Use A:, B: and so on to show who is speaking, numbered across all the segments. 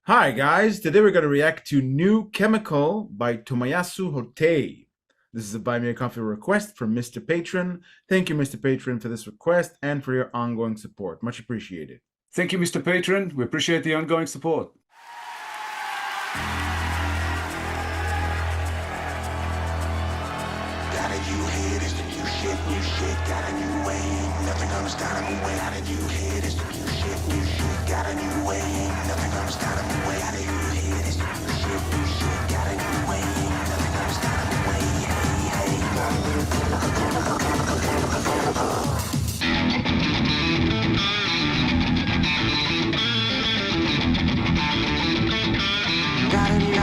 A: Hi guys, today we're going to react to New Chemical by TOMOYASU HOTEI. This is a Buy Me a Coffee request from Mr. Patron. Thank you, Mr. Patron, for this request and for your ongoing support. Much appreciated.
B: Thank you, Mr. Patron. We appreciate the ongoing support.
C: Got a new head, it's the new shit, got a new way, ain't nothing gonna stop me away. Got a new head, it's the new shit, got a new way, ain't nothing gonna stop me away. Got a new head, it's the new shit, got a new way, ain't nothing gonna stop me away. Hey, got a new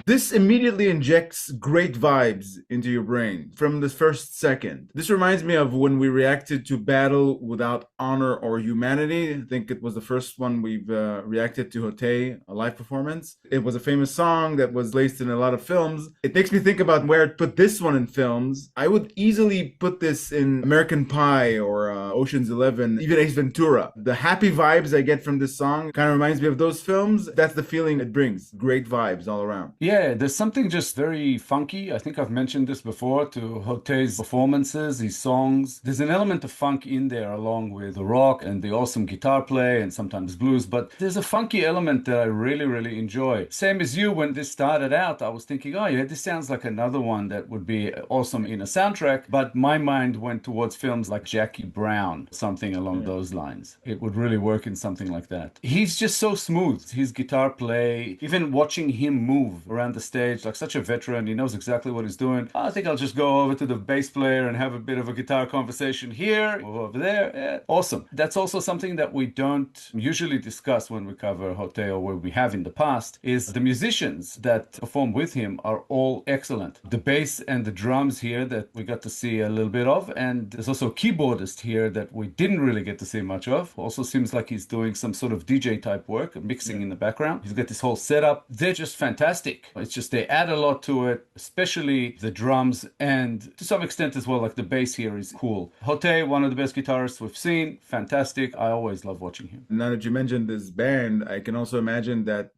A: This immediately injects great vibes into your brain from the first second. This reminds me of when we reacted to Battle Without Honor or Humanity. I think it was the first one we've reacted to Hotei, a live performance. It was a famous song that was placed in a lot of films. It makes me think about where I'd put this one in films. I would easily put this in American Pie or Ocean's 11, even Ace Ventura. The happy vibes I get from this song kind of reminds me of those films. That's the feeling it brings. Great vibes all around.
B: Yeah, there's something just very funky. I think I've mentioned this before to Hotei's performances, his songs. There's an element of funk in there along with the rock and the awesome guitar play and sometimes blues, but there's a funky element that I really, really enjoy. Same as you, when this started out, I was thinking, oh yeah, this sounds like another one that would be awesome in a soundtrack, but my mind went towards films like Jackie Brown, something along those lines. It would really work in something like that. He's just so smooth. His guitar play, even watching him move around the stage like such a veteran, he knows exactly what he's doing. I think I'll just go over to the bass player and have a bit of a guitar conversation here or over there. Yeah, awesome. That's also something that we don't usually discuss when we cover Hotei, or where we have in the past, is the musicians that perform with him are all excellent. The bass and the drums here that we got to see a little bit of, and there's also a keyboardist here that we didn't really get to see much of. Also seems like he's doing some sort of DJ type work, mixing in the background. He's got this whole setup. They're just fantastic. It's just they add a lot to it, especially the drums, and to some extent as well, like the bass here is cool. Hotei, one of the best guitarists we've seen, fantastic. I always love watching him.
A: Now that you mentioned this band, I can also imagine that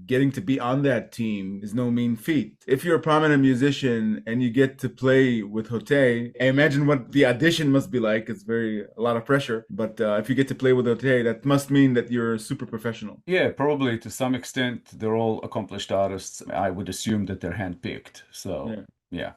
A: getting to be on that team is no mean feat. If you're a prominent musician and you get to play with Hotei, I imagine what the audition must be like. It's a lot of pressure, but if you get to play with Hotei, that must mean that you're super professional.
B: Yeah, probably to some extent. They're all accomplished artists. I would assume that they're handpicked. So, yeah.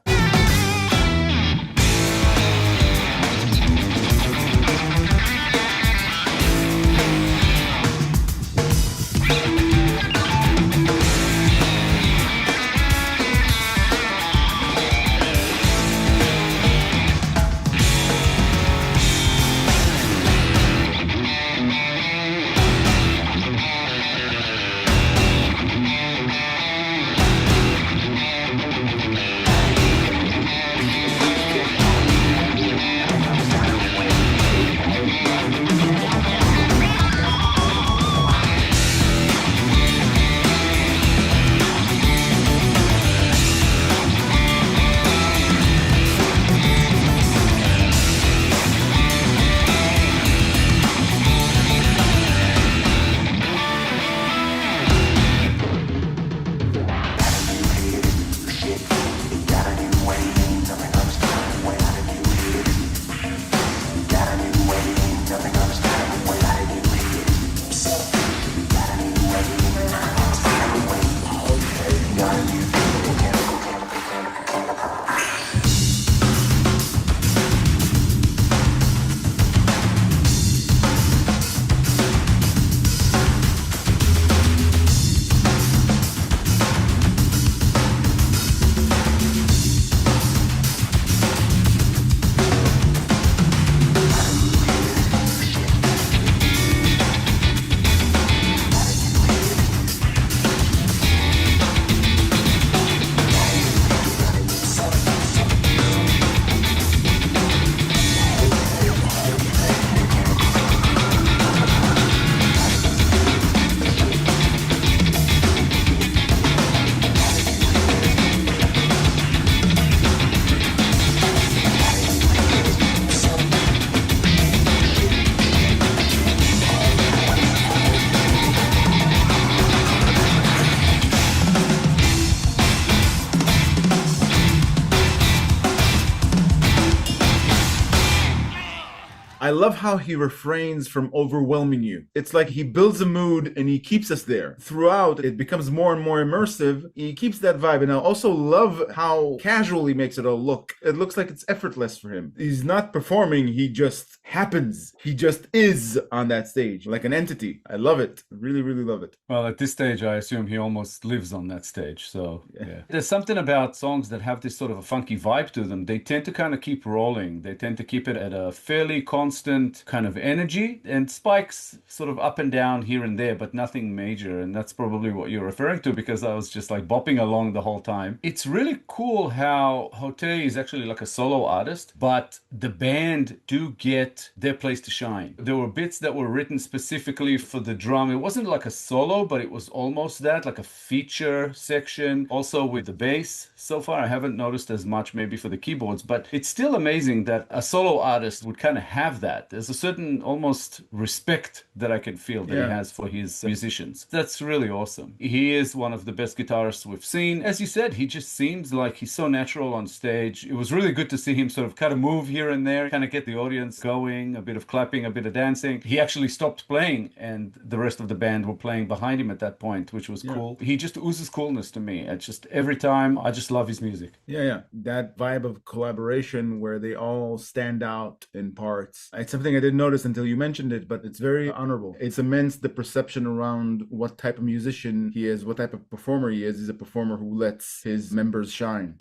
A: I love how he refrains from overwhelming you. It's like he builds a mood and he keeps us there. Throughout, it becomes more and more immersive. He keeps that vibe. And I also love how casual he makes it all look. It looks like it's effortless for him. He's not performing, he just happens. He just is on that stage, like an entity. I love it. Really, really love it.
B: Well, at this stage, I assume he almost lives on that stage. So, yeah. There's something about songs that have this sort of a funky vibe to them. They tend to kind of keep rolling. They tend to keep it at a fairly constant kind of energy and spikes sort of up and down here and there, but nothing major. And that's probably what you're referring to, because I was just like bopping along the whole time. It's really cool how Hotei is actually like a solo artist, but the band do get their place to shine. There were bits that were written specifically for the drum. It wasn't like a solo, but it was almost that, like a feature section. Also with the bass. So far, I haven't noticed as much maybe for the keyboards, but it's still amazing that a solo artist would kind of have that. There's a certain almost respect that I can feel that he has for his musicians. That's really awesome. He is one of the best guitarists we've seen. As you said, he just seems like he's so natural on stage. It was really good to see him sort of kind of move here and there, kind of get the audience going, a bit of clapping, a bit of dancing. He actually stopped playing and the rest of the band were playing behind him at that point, which was cool. He just oozes coolness to me. It's just every time I just love his music.
A: Yeah. That vibe of collaboration where they all stand out in parts. It's something I didn't notice until you mentioned it, but it's very honorable. It's immense, the perception around what type of musician he is, what type of performer he is. He's a performer who lets his members shine.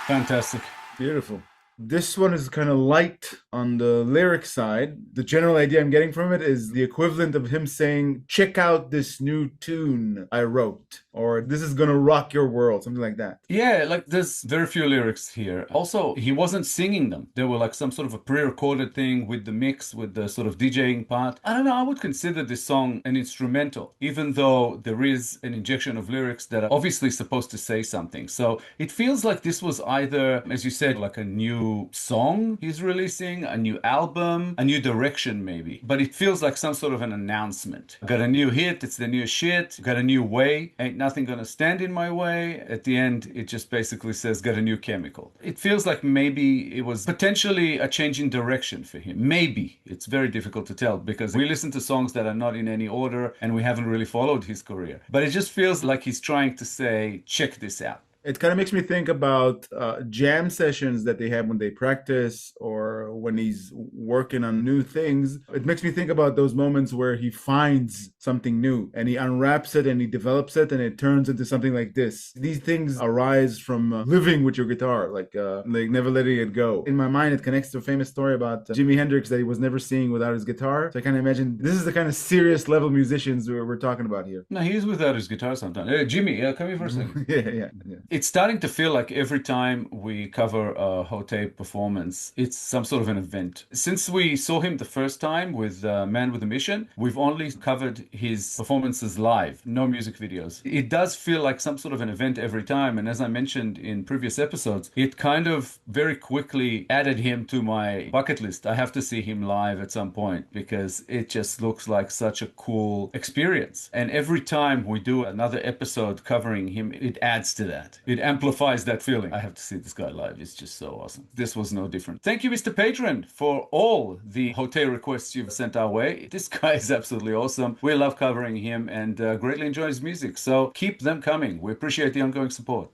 B: Fantastic.
A: Beautiful. This one is kind of light on the lyric side. The general idea I'm getting from it is the equivalent of him saying, check out this new tune I wrote, or this is gonna rock your world, something like that.
B: Yeah, like there's very few lyrics here. Also, he wasn't singing them. They were like some sort of a pre-recorded thing with the mix, with the sort of DJing part. I don't know, I would consider this song an instrumental, even though there is an injection of lyrics that are obviously supposed to say something. So it feels like this was either, as you said, like a new song he's releasing, a new album, a new direction maybe. But it feels like some sort of an announcement. Got a new hit, it's the new shit, got a new way, ain't nothing gonna stand in my way. At the end, it just basically says, got a new chemical. It feels like maybe it was potentially a change in direction for him. Maybe. It's very difficult to tell because we listen to songs that are not in any order and we haven't really followed his career. But it just feels like he's trying to say, check this out.
A: It kind of makes me think about jam sessions that they have when they practice or when he's working on new things. It makes me think about those moments where he finds something new and he unwraps it and he develops it and it turns into something like this. These things arise from living with your guitar, like never letting it go. In my mind, it connects to a famous story about Jimi Hendrix that he was never seeing without his guitar. So I kind of imagine this is the kind of serious level musicians we're talking about here.
B: No, he's without his guitar sometimes. Hey, Jimmy, come here for a second.
A: Yeah.
B: It's starting to feel like every time we cover a Hotei performance, it's some sort of an event. Since we saw him the first time with Man with a Mission, we've only covered his performances live, no music videos. It does feel like some sort of an event every time, and as I mentioned in previous episodes, it kind of very quickly added him to my bucket list. I have to see him live at some point because it just looks like such a cool experience. And every time we do another episode covering him, it adds to that. It amplifies that feeling. I have to see this guy live. It's just so awesome. This was no different. Thank you, Mr. Patron, for all the Hotei requests you've sent our way. This guy is absolutely awesome. We love covering him and greatly enjoy his music. So keep them coming. We appreciate the ongoing support.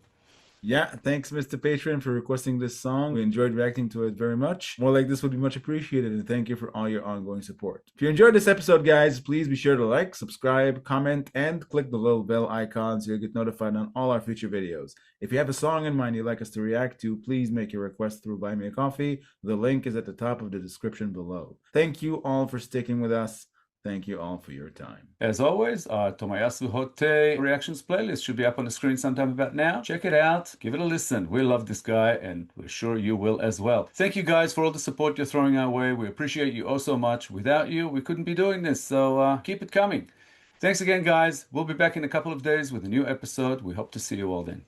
A: Yeah, thanks, Mr. Patron, for requesting this song. We enjoyed reacting to it very much. More like this would be much appreciated, and thank you for all your ongoing support. If you enjoyed this episode, guys, please be sure to like, subscribe, comment, and click the little bell icon so you'll get notified on all our future videos. If you have a song in mind you'd like us to react to, please make your request through Buy Me a Coffee. The link is at the top of the description below. Thank you all for sticking with us. Thank you all for your time.
B: As always, our TOMOYASU HOTEI reactions playlist should be up on the screen sometime about now. Check it out. Give it a listen. We love this guy, and we're sure you will as well. Thank you guys for all the support you're throwing our way. We appreciate you oh so much. Without you, we couldn't be doing this, so keep it coming. Thanks again, guys. We'll be back in a couple of days with a new episode. We hope to see you all then.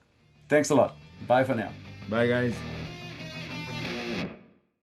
B: Thanks a lot. Bye for now.
A: Bye, guys.